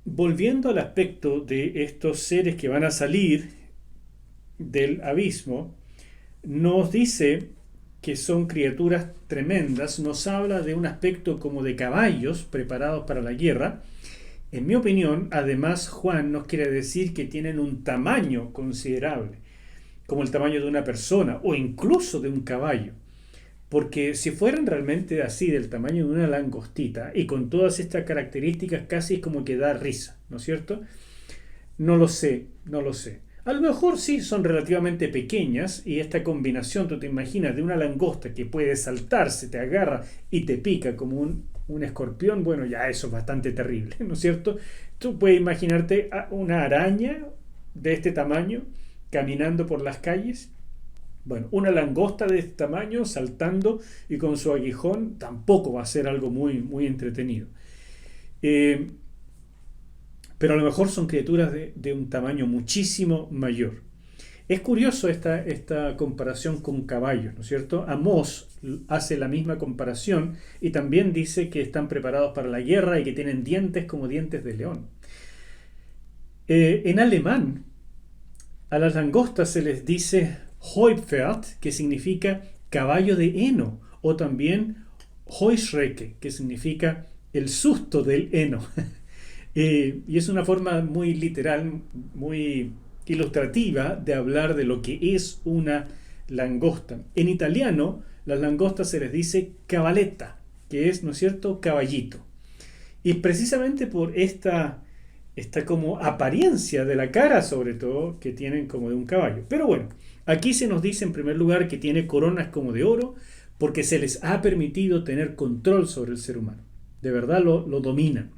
volviendo al aspecto de estos seres que van a salir del abismo, nos dice que son criaturas tremendas, nos habla de un aspecto como de caballos preparados para la guerra. En mi opinión, además, Juan nos quiere decir que tienen un tamaño considerable, como el tamaño de una persona o incluso de un caballo. Porque si fueran realmente así, del tamaño de una langostita, y con todas estas características, casi es como que da risa, ¿no es cierto? No lo sé. A lo mejor sí son relativamente pequeñas, y esta combinación, tú te imaginas, de una langosta que puede saltarse, te agarra y te pica como un escorpión, bueno, ya eso es bastante terrible, ¿no es cierto? Tú puedes imaginarte a una araña de este tamaño caminando por las calles. Bueno, una langosta de este tamaño saltando y con su aguijón tampoco va a ser algo muy, muy entretenido. Pero a lo mejor son criaturas de un tamaño muchísimo mayor. Es curioso esta comparación con caballos, ¿no es cierto? Amós hace la misma comparación y también dice que están preparados para la guerra y que tienen dientes como dientes de león. En alemán A las langostas se les dice Heuspferd, que significa caballo de heno, o también Heuschrecke, que significa el susto del heno. Y es una forma muy literal, muy ilustrativa de hablar de lo que es una langosta. En italiano, las langostas se les dice cavalletta, que es, ¿no es cierto?, caballito. Y precisamente por esta como apariencia de la cara, sobre todo, que tienen como de un caballo. Pero bueno, aquí se nos dice en primer lugar que tiene coronas como de oro, porque se les ha permitido tener control sobre el ser humano. De verdad lo dominan.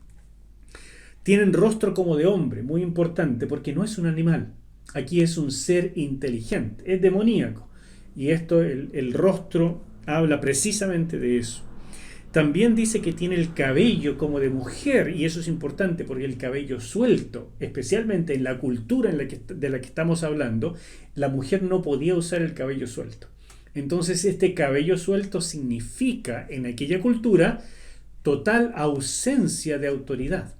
Tienen rostro como de hombre, muy importante, porque no es un animal. Aquí es un ser inteligente, es demoníaco. Y esto, el rostro, habla precisamente de eso. También dice que tiene el cabello como de mujer, y eso es importante porque el cabello suelto, especialmente en la cultura de la que estamos hablando, la mujer no podía usar el cabello suelto. Entonces este cabello suelto significa en aquella cultura total ausencia de autoridad,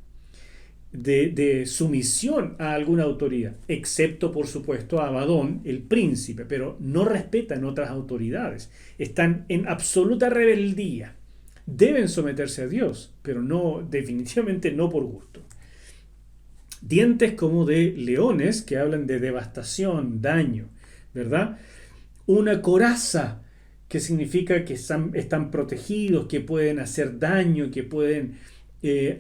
de sumisión a alguna autoridad, excepto por supuesto a Abadón, el príncipe, pero no respetan otras autoridades, están en absoluta rebeldía. Deben someterse a Dios, pero no, definitivamente no por gusto. Dientes como de leones, que hablan de devastación, daño, ¿verdad? Una coraza, que significa que están protegidos, que pueden hacer daño, que pueden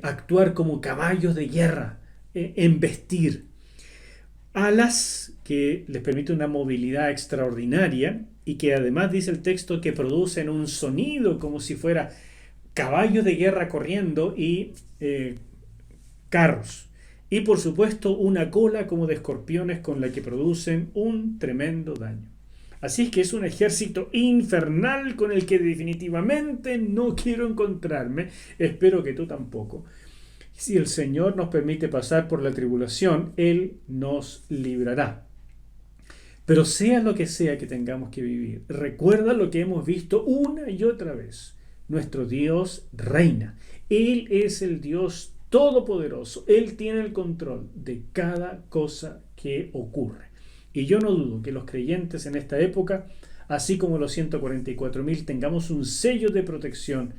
actuar como caballos de guerra, embestir. Alas, que les permite una movilidad extraordinaria y que además dice el texto que producen un sonido como si fuera caballos de guerra corriendo y carros. Y por supuesto una cola como de escorpiones con la que producen un tremendo daño. Así es que es un ejército infernal con el que definitivamente no quiero encontrarme. Espero que tú tampoco. Si el Señor nos permite pasar por la tribulación, Él nos librará. Pero sea lo que sea que tengamos que vivir, recuerda lo que hemos visto una y otra vez. Nuestro Dios reina. Él es el Dios todopoderoso. Él tiene el control de cada cosa que ocurre. Y yo no dudo que los creyentes en esta época, así como los 144.000, tengamos un sello de protección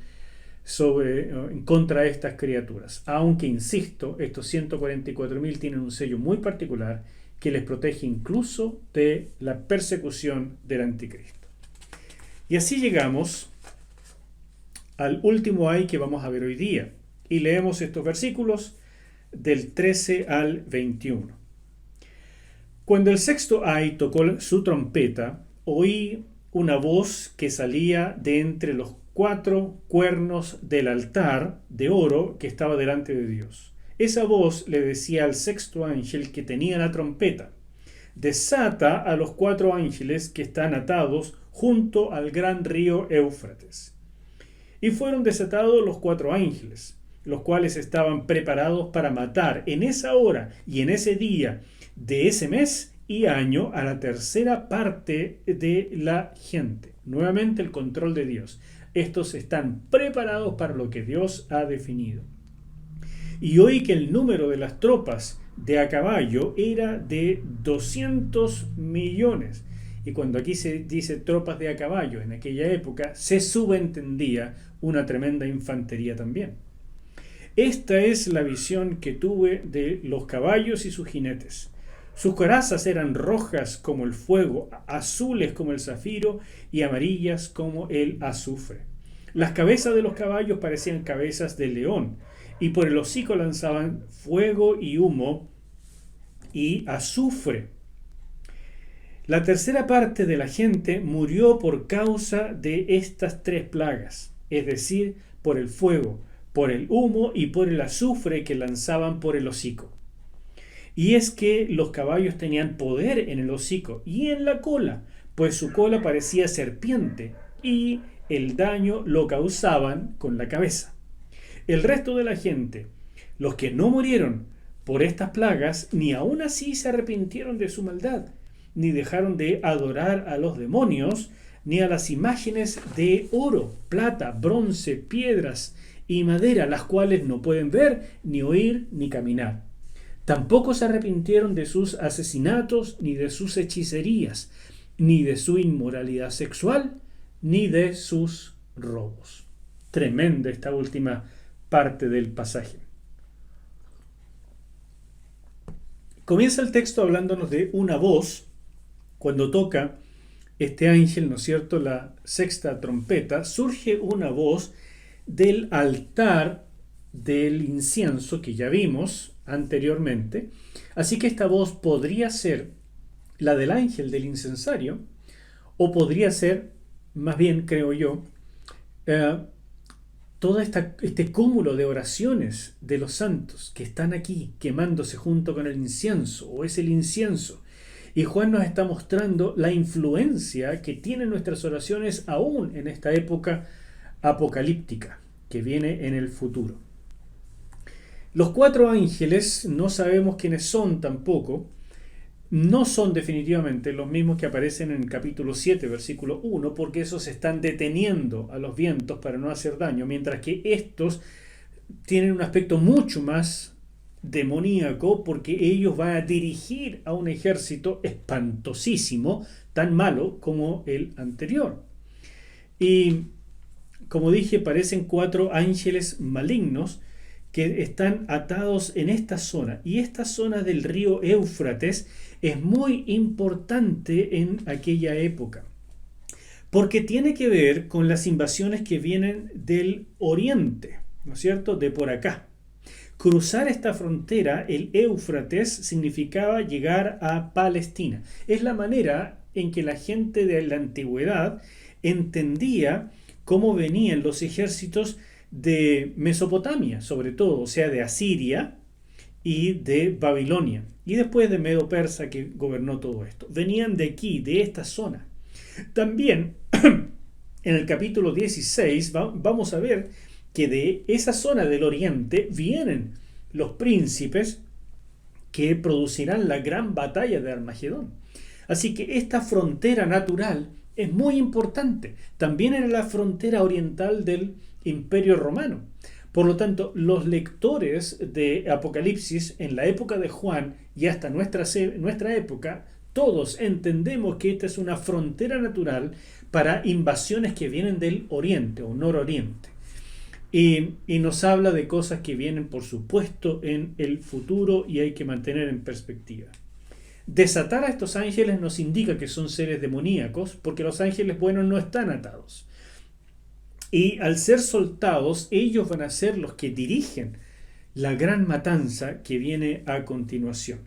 contra estas criaturas. Aunque, insisto, estos 144.000 tienen un sello muy particular que les protege incluso de la persecución del anticristo. Y así llegamos al último ay que vamos a ver hoy día. Y leemos estos versículos del 13 al 21. Cuando el sexto ay tocó su trompeta, oí una voz que salía de entre los 4 cuernos del altar de oro que estaba delante de Dios. Esa voz le decía al sexto ángel que tenía la trompeta: desata a los 4 ángeles que están atados junto al gran río Éufrates. Y fueron desatados los 4 ángeles, los cuales estaban preparados para matar en esa hora y en ese día de ese mes y año a la tercera parte de la gente. Nuevamente el control de Dios. Estos están preparados para lo que Dios ha definido. Y oí que el número de las tropas de a caballo era de 200 millones. Y cuando aquí se dice tropas de a caballo, en aquella época se subentendía una tremenda infantería también. Esta es la visión que tuve de los caballos y sus jinetes. Sus corazas eran rojas como el fuego, azules como el zafiro y amarillas como el azufre. Las cabezas de los caballos parecían cabezas de león, y por el hocico lanzaban fuego y humo y azufre. La tercera parte de la gente murió por causa de estas 3 plagas, es decir, por el fuego, por el humo y por el azufre que lanzaban por el hocico. Y es que los caballos tenían poder en el hocico y en la cola, pues su cola parecía serpiente y el daño lo causaban con la cabeza. El resto de la gente, los que no murieron por estas plagas, ni aún así se arrepintieron de su maldad, ni dejaron de adorar a los demonios, ni a las imágenes de oro, plata, bronce, piedras y madera, las cuales no pueden ver, ni oír, ni caminar. Tampoco se arrepintieron de sus asesinatos, ni de sus hechicerías, ni de su inmoralidad sexual, ni de sus robos. Tremenda esta última parte del pasaje. Comienza el texto hablándonos de una voz. Cuando toca este ángel, ¿no es cierto?, la sexta trompeta, surge una voz del altar del incienso que ya vimos anteriormente. Así que esta voz podría ser la del ángel del incensario, o podría ser, más bien creo yo, todo este cúmulo de oraciones de los santos que están aquí quemándose junto con el incienso, o es el incienso. Y Juan nos está mostrando la influencia que tienen nuestras oraciones aún en esta época apocalíptica que viene en el futuro. Los 4 ángeles, no sabemos quiénes son tampoco, no son definitivamente los mismos que aparecen en el capítulo 7, versículo 1, porque esos están deteniendo a los vientos para no hacer daño, mientras que estos tienen un aspecto mucho más demoníaco, porque ellos van a dirigir a un ejército espantosísimo, tan malo como el anterior. Y como dije, parecen 4 ángeles malignos que están atados en esta zona. Y esta zona del río Éufrates es muy importante en aquella época, porque tiene que ver con las invasiones que vienen del oriente, ¿no es cierto?, de por acá. Cruzar esta frontera, el Éufrates, significaba llegar a Palestina. Es la manera en que la gente de la antigüedad entendía cómo venían los ejércitos de Mesopotamia, sobre todo, o sea, de Asiria y de Babilonia, y después de Medo-Persa, que gobernó todo esto. Venían de aquí, de esta zona. También, en el capítulo 16, vamos a ver que de esa zona del oriente vienen los príncipes que producirán la gran batalla de Armagedón. Así que esta frontera natural es muy importante. También era la frontera oriental del Imperio Romano. Por lo tanto, los lectores de Apocalipsis en la época de Juan y hasta nuestra época, todos entendemos que esta es una frontera natural para invasiones que vienen del oriente o nororiente. Y nos habla de cosas que vienen, por supuesto, en el futuro y hay que mantener en perspectiva. Desatar a estos ángeles nos indica que son seres demoníacos, porque los ángeles buenos no están atados. Y al ser soltados, ellos van a ser los que dirigen la gran matanza que viene a continuación.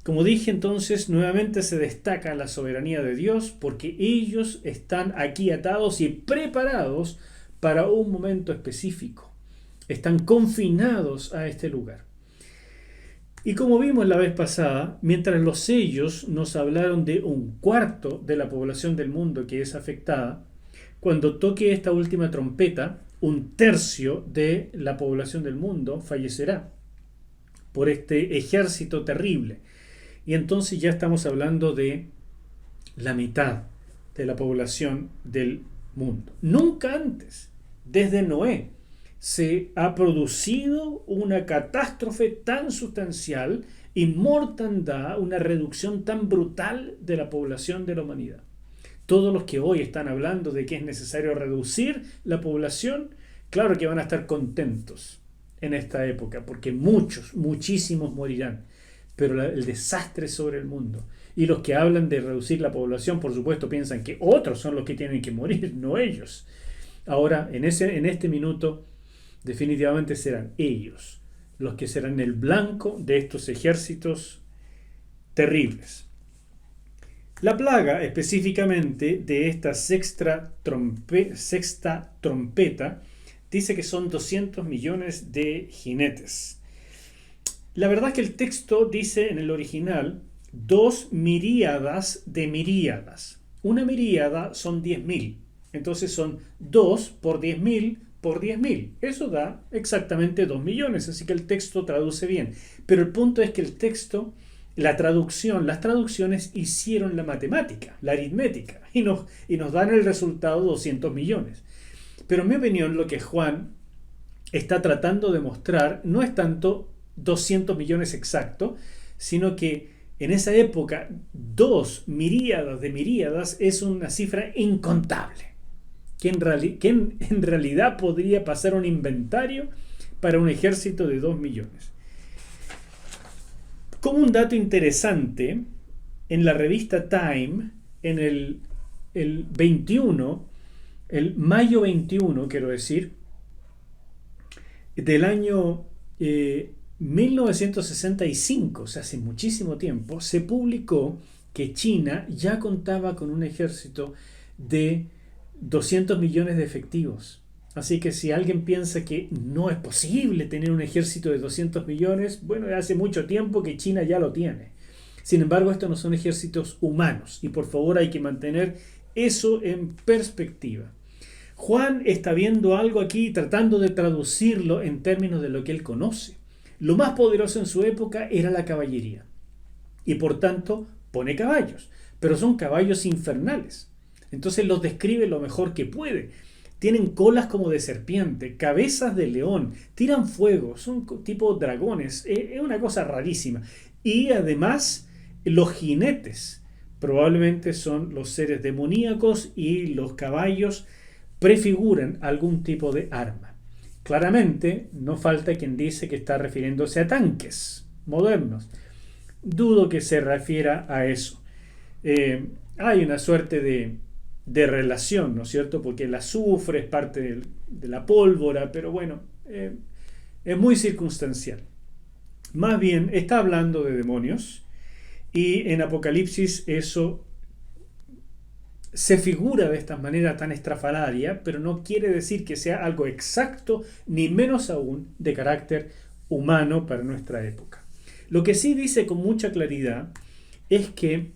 Como dije entonces, nuevamente se destaca la soberanía de Dios, porque ellos están aquí atados y preparados para un momento específico. Están confinados a este lugar. Y como vimos la vez pasada, mientras los sellos nos hablaron de 1/4 de la población del mundo que es afectada, cuando toque esta última trompeta, 1/3 de la población del mundo fallecerá por este ejército terrible. Y entonces ya estamos hablando de la mitad de la población del mundo. Nunca antes, desde Noé, se ha producido una catástrofe tan sustancial y mortandad, una reducción tan brutal de la población de la humanidad. Todos los que hoy están hablando de que es necesario reducir la población, claro que van a estar contentos en esta época, porque muchísimos morirán, pero el desastre es sobre el mundo. Y los que hablan de reducir la población, por supuesto, piensan que otros son los que tienen que morir, no ellos. Ahora, en este minuto, definitivamente serán ellos los que serán el blanco de estos ejércitos terribles. La plaga, específicamente de esta sexta trompeta, dice que son 200 millones de jinetes. La verdad es que el texto dice en el original 2 miríadas de miríadas. Una miríada son 10.000. Entonces son 2 por 10.000 por 10.000. Eso da exactamente 2 millones. Así que el texto traduce bien. Pero el punto es que el texto, las traducciones hicieron la matemática, la aritmética. Y nos dan el resultado 200 millones. Pero en mi opinión, lo que Juan está tratando de mostrar no es tanto 200 millones exacto, sino que en esa época 2 miríadas de miríadas es una cifra incontable, que en realidad podría pasar un inventario para un ejército de 2 millones. Como un dato interesante, en la revista Time, en el 21, el mayo 21, quiero decir, del año 1965, o sea, hace muchísimo tiempo, se publicó que China ya contaba con un ejército de 200 millones de efectivos. Así que si alguien piensa que no es posible tener un ejército de 200 millones, bueno, hace mucho tiempo que China ya lo tiene. Sin embargo, estos no son ejércitos humanos y por favor hay que mantener eso en perspectiva. Juan está viendo algo aquí tratando de traducirlo en términos de lo que él conoce. Lo más poderoso en su época era la caballería y por tanto pone caballos, pero son caballos infernales. Entonces los describe lo mejor que puede. Tienen colas como de serpiente, cabezas de león, tiran fuego, son tipo dragones, es una cosa rarísima. Y además los jinetes probablemente son los seres demoníacos y los caballos prefiguran algún tipo de arma. Claramente no falta quien dice que está refiriéndose a tanques modernos. Dudo que se refiera a eso. Hay una suerte de relación, ¿no es cierto? Porque el azufre es parte de la pólvora, pero bueno, es muy circunstancial. Más bien está hablando de demonios y en Apocalipsis eso se figura de esta manera tan estrafalaria, pero no quiere decir que sea algo exacto, ni menos aún de carácter humano para nuestra época. Lo que sí dice con mucha claridad es que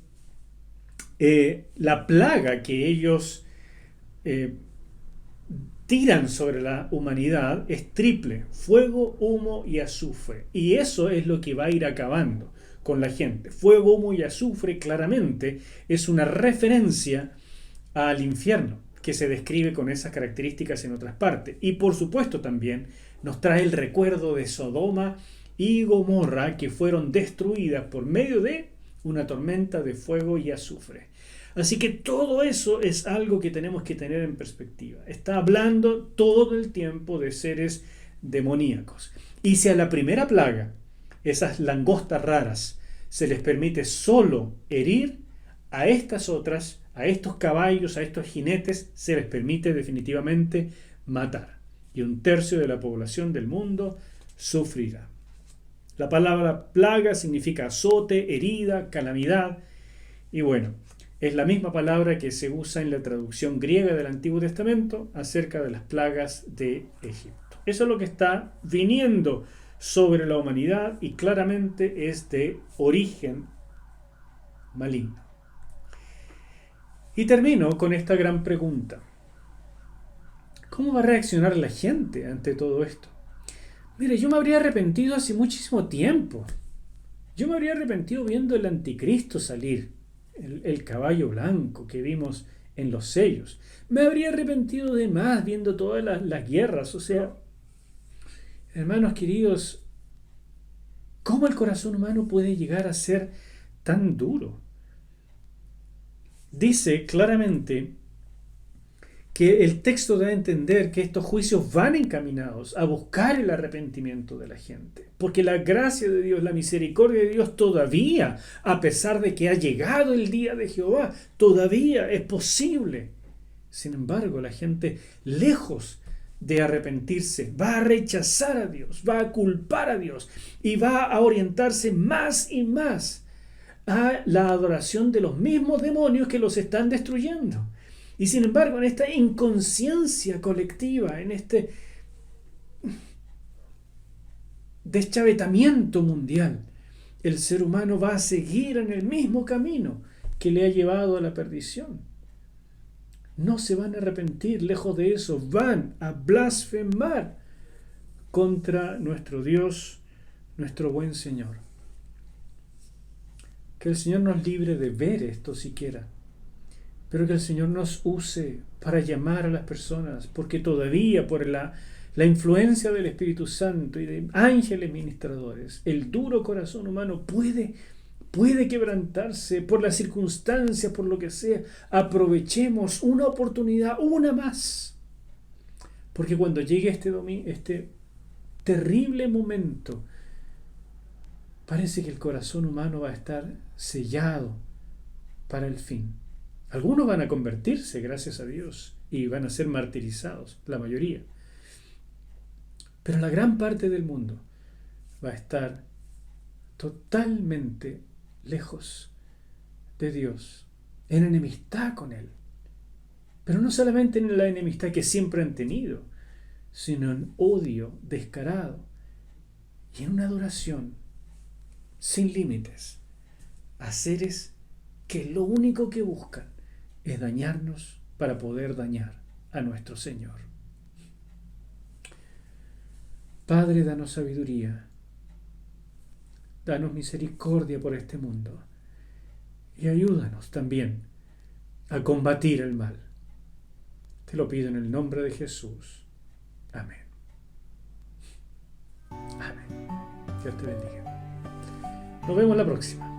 la plaga que ellos tiran sobre la humanidad es triple: fuego, humo y azufre. Y eso es lo que va a ir acabando con la gente. Fuego, humo y azufre claramente es una referencia al infierno, que se describe con esas características en otras partes. Y por supuesto también nos trae el recuerdo de Sodoma y Gomorra, que fueron destruidas por medio de una tormenta de fuego y azufre. Así que todo eso es algo que tenemos que tener en perspectiva. Está hablando todo el tiempo de seres demoníacos. Y si a la primera plaga, esas langostas raras, se les permite solo herir, a estas otras, a estos caballos, a estos jinetes, se les permite definitivamente matar. Y 1/3 de la población del mundo sufrirá. La palabra plaga significa azote, herida, calamidad. Y bueno, es la misma palabra que se usa en la traducción griega del Antiguo Testamento acerca de las plagas de Egipto. Eso es lo que está viniendo sobre la humanidad y claramente es de origen maligno. Y termino con esta gran pregunta. ¿Cómo va a reaccionar la gente ante todo esto? Mire, yo me habría arrepentido hace muchísimo tiempo. Yo me habría arrepentido viendo el anticristo salir, el caballo blanco que vimos en los sellos. Me habría arrepentido de más viendo todas las guerras. O sea, hermanos queridos, ¿cómo el corazón humano puede llegar a ser tan duro? Dice claramente que el texto da a entender que estos juicios van encaminados a buscar el arrepentimiento de la gente. Porque la gracia de Dios, la misericordia de Dios todavía, a pesar de que ha llegado el día de Jehová, todavía es posible. Sin embargo, la gente, lejos de arrepentirse, va a rechazar a Dios, va a culpar a Dios y va a orientarse más y más a la adoración de los mismos demonios que los están destruyendo. Y sin embargo, en esta inconsciencia colectiva, en este deschavetamiento mundial, el ser humano va a seguir en el mismo camino que le ha llevado a la perdición. No se van a arrepentir, lejos de eso, van a blasfemar contra nuestro Dios, nuestro buen Señor. Que el Señor nos libre de ver esto siquiera, pero que el Señor nos use para llamar a las personas, porque todavía por la la influencia del Espíritu Santo y de ángeles ministradores, el duro corazón humano puede quebrantarse por las circunstancias, por lo que sea. Aprovechemos una oportunidad, una más. Porque cuando llegue este terrible momento, parece que el corazón humano va a estar sellado para el fin. Algunos van a convertirse, gracias a Dios, y van a ser martirizados, la mayoría. Pero la gran parte del mundo va a estar totalmente lejos de Dios, en enemistad con Él. Pero no solamente en la enemistad que siempre han tenido, sino en odio descarado y en una adoración sin límites a seres que lo único que buscan es dañarnos para poder dañar a nuestro Señor. Padre, danos sabiduría, danos misericordia por este mundo y ayúdanos también a combatir el mal. Te lo pido en el nombre de Jesús. Amén. Amén. Dios te bendiga. Nos vemos la próxima.